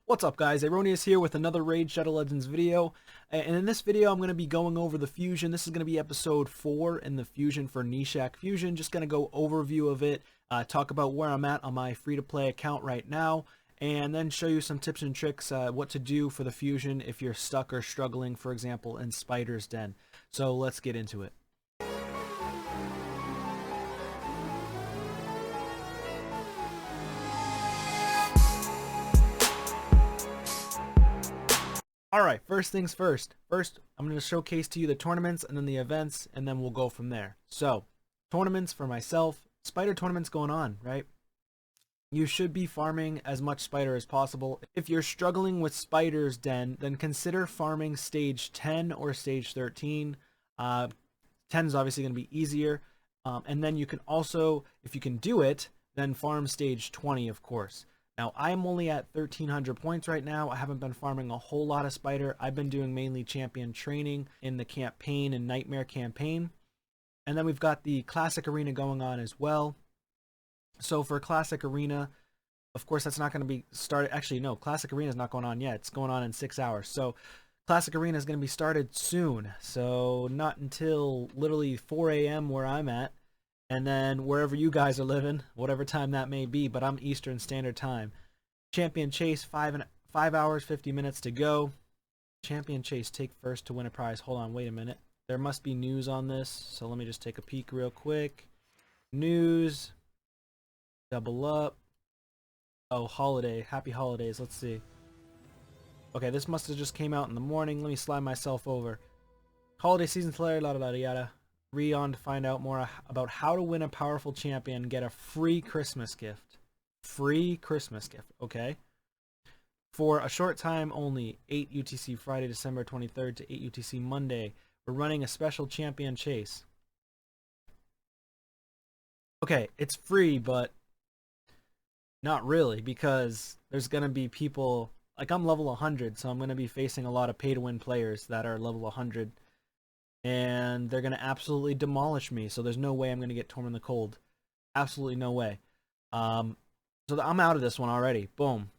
What's up guys, Aroneous here with another Raid Shadow Legends video, and in this video I'm going to be going over the fusion. This is going to be episode 4 in the fusion for Gnishak fusion. Just going to go overview of it, talk about where I'm at on my free-to-play account right now, and then show you some tips and tricks what to do for the fusion if you're stuck or struggling, for example, in Spider's Den. So let's get into it. Alright, first things first. First, I'm going to showcase to you the tournaments and then the events, and then we'll go from there. So, tournaments for myself. Spider tournaments going on, right? You should be farming as much spider as possible. If you're struggling with Spider's Den, then consider farming stage 10 or stage 13. 10 is obviously going to be easier. And then you can also, if you can do it, then farm stage 20, of course. Now, I'm only at 1,300 points right now. I haven't been farming a whole lot of spider. I've been doing mainly champion training in the campaign and nightmare campaign. And then we've got the classic arena going on as well. So for classic arena, of course, that's not going to be started. Actually, no, classic arena is not going on yet. It's going on in 6 hours. So classic arena is going to be started soon. So not until literally 4 a.m. where I'm at. And then wherever you guys are living, whatever time that may be, but I'm Eastern Standard Time. Champion Chase, 5 hours, 50 minutes to go. Champion Chase, take first to win a prize. Hold on, wait a minute. There must be news on this, so let me just take a peek real quick. News. Double up. Oh, holiday. Happy holidays. Let's see. Okay, this must have just came out in the morning. Let me slide myself over. Holiday season flare, yada yada yada. On to find out more about how to win a powerful champion and get a free Christmas gift. Free Christmas gift, okay? For a short time only, 8 UTC Friday, December 23rd to 8 UTC Monday, we're running a special champion chase. Okay, it's free, but not really, because there's going to be people, like I'm level 100, so I'm going to be facing a lot of pay-to-win players that are level 100. And they're going to absolutely demolish me. So there's no way I'm going to get torn in the cold. Absolutely no way. So I'm out of this one already. Boom.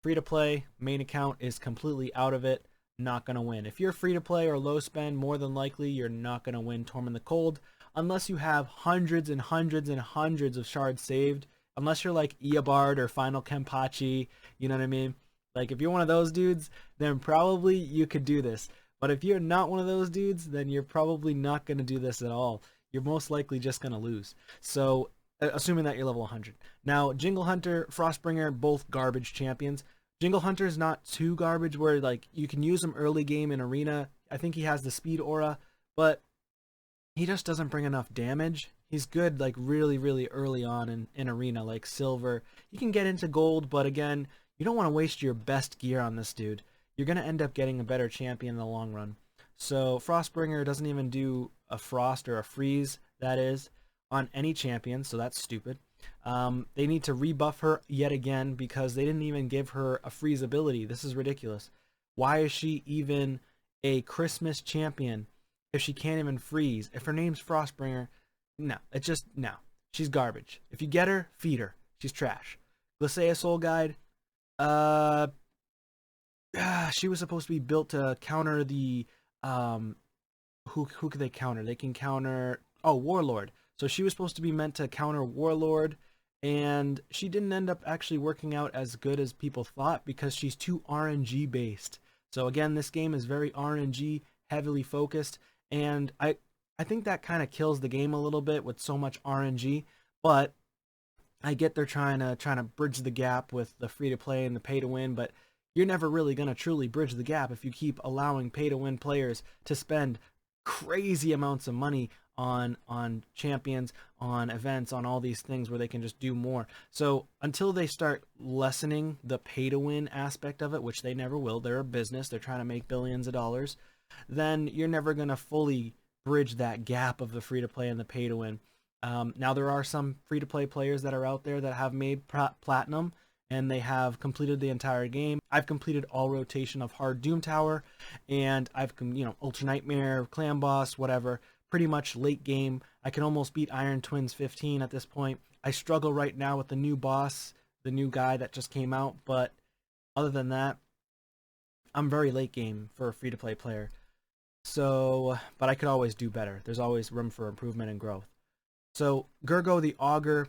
Free to play. Main account is completely out of it. Not going to win. If you're free to play or low spend, more than likely you're not going to win Torm in the Cold. Unless you have hundreds and hundreds and hundreds of shards saved. Unless you're like Eobard or Final Kenpachi. You know what I mean? Like if you're one of those dudes, then probably you could do this. But if you're not one of those dudes, then you're probably not going to do this at all. You're most likely just going to lose. So, assuming that you're level 100. Now, Jingle Hunter, Frostbringer, both garbage champions. Jingle Hunter is not too garbage where, like, you can use him early game in Arena. I think he has the speed aura, but he just doesn't bring enough damage. He's good, like, really, really early on in Arena, like Silver. You can get into Gold, but again, you don't want to waste your best gear on this dude. You're going to end up getting a better champion in the long run. So Frostbringer doesn't even do a frost or a freeze, that is, on any champion, so that's stupid. They need to rebuff her yet again because they didn't even give her a freeze ability. This is ridiculous. Why is she even a Christmas champion if she can't even freeze? If her name's Frostbringer, no, it's just, no. She's garbage. If you get her, feed her. She's trash. Glacea Soul Guide, she was supposed to be built to counter the who could they counter? They can counter Warlord. So she was supposed to be meant to counter Warlord, and she didn't end up actually working out as good as people thought because she's too RNG based. So again, this game is very RNG heavily focused, and I think that kind of kills the game a little bit with so much RNG, but I get they're trying to bridge the gap with the free to play and the pay to win, but you're never really going to truly bridge the gap if you keep allowing pay-to-win players to spend crazy amounts of money on champions, on events, on all these things where they can just do more. So until they start lessening the pay-to-win aspect of it, which they never will, they're a business, they're trying to make billions of dollars, then you're never going to fully bridge that gap of the free-to-play and the pay-to-win. Now there are some free-to-play players that are out there that have made platinum, and they have completed the entire game. I've completed all rotation of Hard Doom Tower, and I've, Ultra Nightmare, Clan Boss, whatever, pretty much late game. I can almost beat Iron Twins 15 at this point. I struggle right now with the new boss, the new guy that just came out, but Other than that, I'm very late game for a free-to-play player. So, but I could always do better. There's always room for improvement and growth. So, Gurgo the Augur,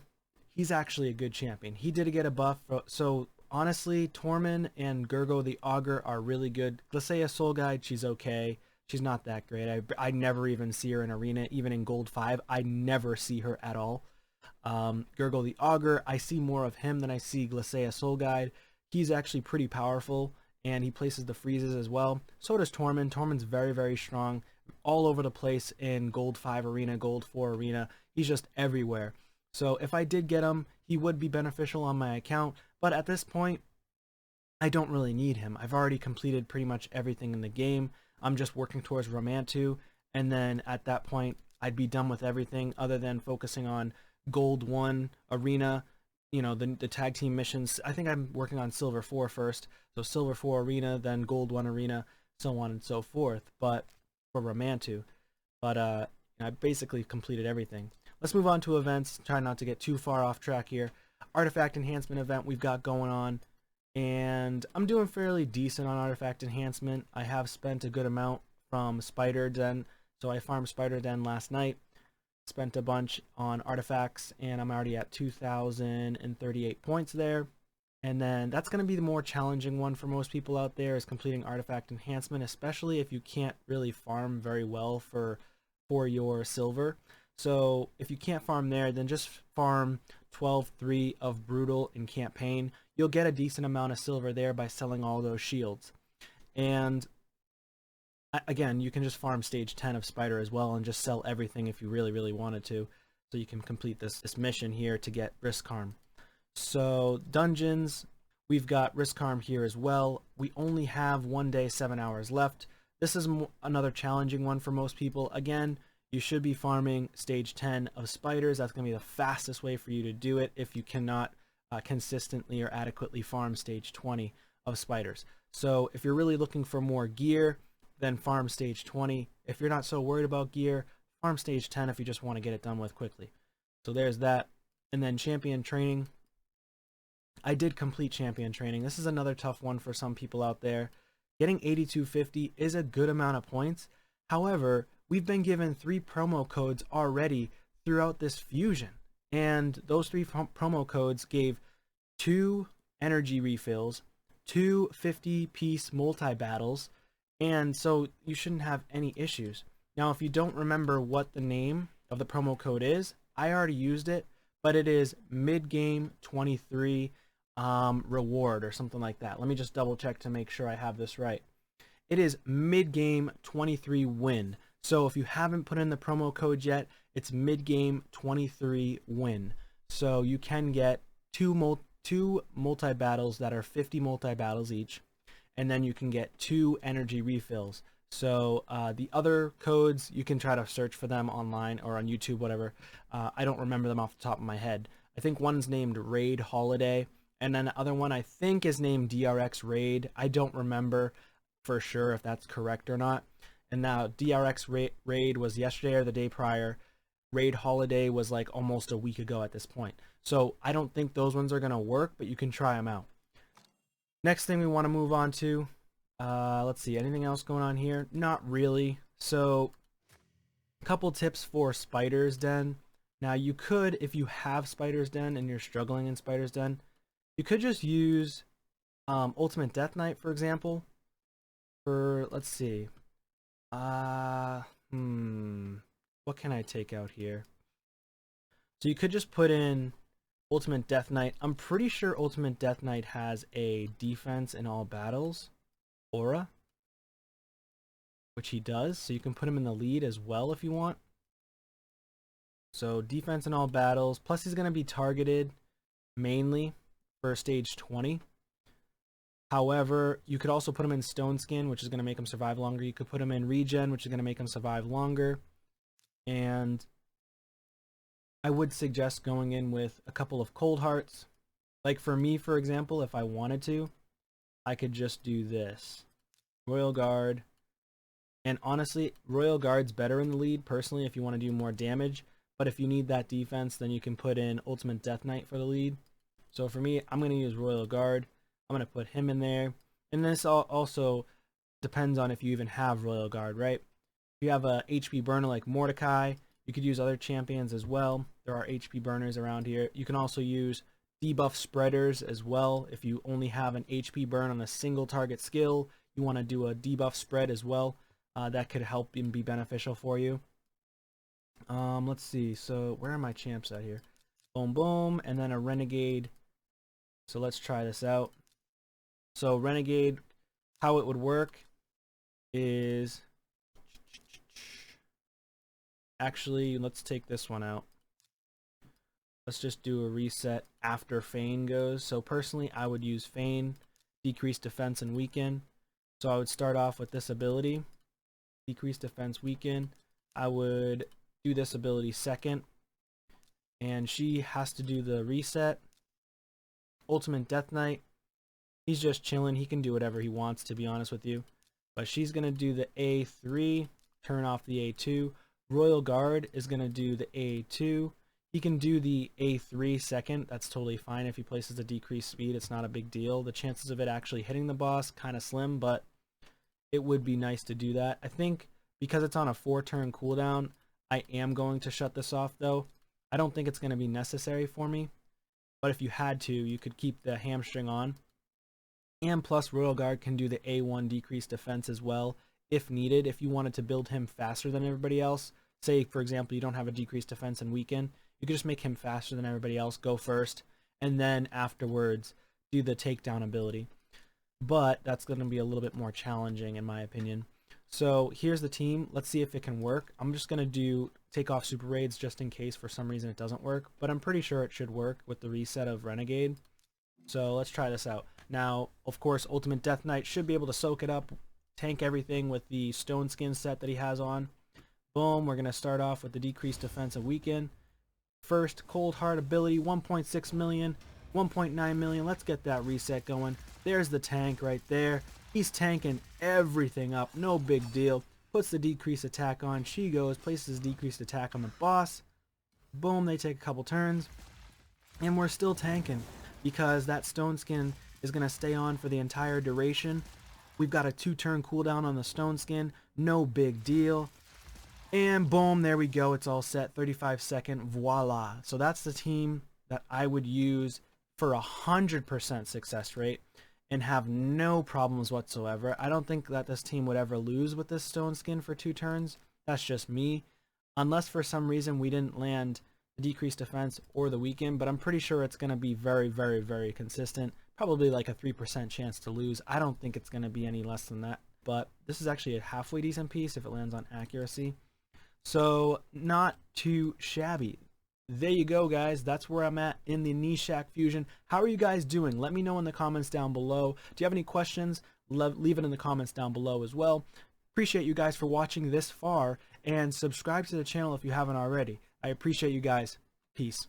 he's actually a good champion. He did get a buff. So, honestly, Tormund and Gurgo the Augur are really good. Glacea Soul Guide, she's okay. She's not that great. I never even see her in Arena. Even in Gold 5, I never see her at all. Gurgo the Augur, I see more of him than I see Glacea Soul Guide. He's actually pretty powerful, and he places the freezes as well. So does Tormund. Tormund's very, very strong, all over the place in Gold 5 Arena, Gold 4 Arena. He's just everywhere. So if I did get him, he would be beneficial on my account, but at this point, I don't really need him. I've already completed pretty much everything in the game. I'm just working towards Romantu, and then at that point, I'd be done with everything other than focusing on Gold 1 Arena, you know, the tag team missions. I think I'm working on Silver 4 first, so Silver 4 Arena, then Gold 1 Arena, so on and so forth, but for Romantu. But I basically completed everything. Let's move on to events. Try not to get too far off track here. Artifact enhancement event we've got going on, and I'm doing fairly decent on artifact enhancement. I have spent a good amount from Spider Den, so I farmed Spider Den last night. Spent a bunch on artifacts, and I'm already at 2,038 points there. And then that's going to be the more challenging one for most people out there, is completing artifact enhancement, especially if you can't really farm very well for your silver. So if you can't farm there, then just farm 12-3 of Brutal in campaign. You'll get a decent amount of silver there by selling all those shields. And again, you can just farm stage 10 of Spider as well and just sell everything if you really, really wanted to. So you can complete this mission here to get Risk Harm. So dungeons, we've got Risk Harm here as well. We only have 1 day, 7 hours left. This is another challenging one for most people. Again, you should be farming stage 10 of Spiders. That's going to be the fastest way for you to do it if you cannot consistently or adequately farm stage 20 of Spiders. So if you're really looking for more gear, then farm stage 20. If you're not so worried about gear, farm stage 10 if you just want to get it done with quickly. So there's that. And then champion training. I did complete champion training. This is another tough one for some people out there. Getting 8250 is a good amount of points. However, we've been given 3 promo codes already throughout this fusion. And those 3 promo codes gave 2 energy refills, 2 50-piece multi-battles, and so you shouldn't have any issues. Now, if you don't remember what the name of the promo code is, I already used it, but it is mid-game 23 reward or something like that. Let me just double check to make sure I have this right. It is mid-game 23 win. So if you haven't put in the promo code yet, it's mid-game 23 win. So you can get two multi-battles that are 50 multi-battles each, and then you can get 2 energy refills. So the other codes, you can try to search for them online or on YouTube, whatever. I don't remember them off the top of my head. I think one's named Raid Holiday, and then the other one I think is named DRX Raid. I don't remember for sure if that's correct or not. And now DRX Raid was yesterday or the day prior. Raid Holiday was like almost a week ago at this point. So I don't think those ones are going to work, but you can try them out. Next thing we want to move on to, let's see, anything else going on here? Not really. So a couple tips for Spider's Den. Now you could, if you have Spider's Den and you're struggling in Spider's Den, you could just use Ultimate Death Knight, for example, for, let's see, what can I take out here? So you could just put in Ultimate Death Knight. I'm pretty sure Ultimate Death Knight has a defense in all battles aura, which he does, so you can put him in the lead as well if you want. So defense in all battles, plus he's going to be targeted mainly for stage 20. However, you could also put him in Stone Skin, which is going to make him survive longer. You could put him in Regen, which is going to make him survive longer. And I would suggest going in with a couple of Cold Hearts. Like for me, for example, if I wanted to, I could just do this. Royal Guard. And honestly, Royal Guard's better in the lead, personally, if you want to do more damage. But if you need that defense, then you can put in Ultimate Death Knight for the lead. So for me, I'm going to use Royal Guard. I'm going to put him in there. And this also depends on if you even have Royal Guard, right? If you have a HP burner like Mordecai, you could use other champions as well. There are HP burners around here. You can also use debuff spreaders as well. If you only have an HP burn on a single target skill, you want to do a debuff spread as well. That could help and be beneficial for you. Let's see. So where are my champs at here? Boom, boom, and then a Renegade. So let's try this out. So Renegade, how it would work is, actually, let's take this one out. Let's just do a reset after Feign goes. So personally, I would use Feign, decrease defense and weaken. So I would start off with this ability, decrease defense, weaken. I would do this ability second, and she has to do the reset. Ultimate Death Knight, he's just chilling. He can do whatever he wants, to be honest with you. But she's going to do the A3, turn off the A2. Royal Guard is going to do the A2. He can do the A3 second. That's totally fine. If he places a decreased speed, it's not a big deal. The chances of it actually hitting the boss, kind of slim, but it would be nice to do that. I think because it's on a 4-turn cooldown, I am going to shut this off, though. I don't think it's going to be necessary for me. But if you had to, you could keep the hamstring on. And plus, Royal Guard can do the A1 decreased defense as well, if needed. If you wanted to build him faster than everybody else, say, for example, you don't have a decreased defense and weaken, you could just make him faster than everybody else, go first, and then afterwards do the takedown ability. But that's going to be a little bit more challenging, in my opinion. So here's the team. Let's see if it can work. I'm just going to take off super raids just in case for some reason it doesn't work, but I'm pretty sure it should work with the reset of Renegade. So let's try this out. Now, of course, Ultimate Death Knight should be able to soak it up, tank everything with the Stone Skin set that he has on. Boom, we're going to start off with the decreased defense and weaken. First, Cold Heart ability, 1.6 million, 1.9 million. Let's get that reset going. There's the tank right there. He's tanking everything up, no big deal. Puts the decreased attack on. She goes, places decreased attack on the boss. Boom, they take a couple turns. And we're still tanking because that Stone Skin is going to stay on for the entire duration. We've got a 2-turn cooldown on the Stone Skin. No big deal. And boom, there we go. It's all set. 35-second. Voila. So that's the team that I would use for 100% success rate and have no problems whatsoever. I don't think that this team would ever lose with this Stone Skin for 2 turns. That's just me. Unless for some reason we didn't land the decreased defense or the weaken, but I'm pretty sure it's going to be very, very, very consistent. Probably like a 3% chance to lose. I don't think it's going to be any less than that. But this is actually a halfway decent piece if it lands on accuracy. So not too shabby. There you go, guys. That's where I'm at in the Gnishak fusion. How are you guys doing? Let me know in the comments down below. Do you have any questions? Leave it in the comments down below as well. Appreciate you guys for watching this far, and subscribe to the channel if you haven't already. I appreciate you guys. Peace.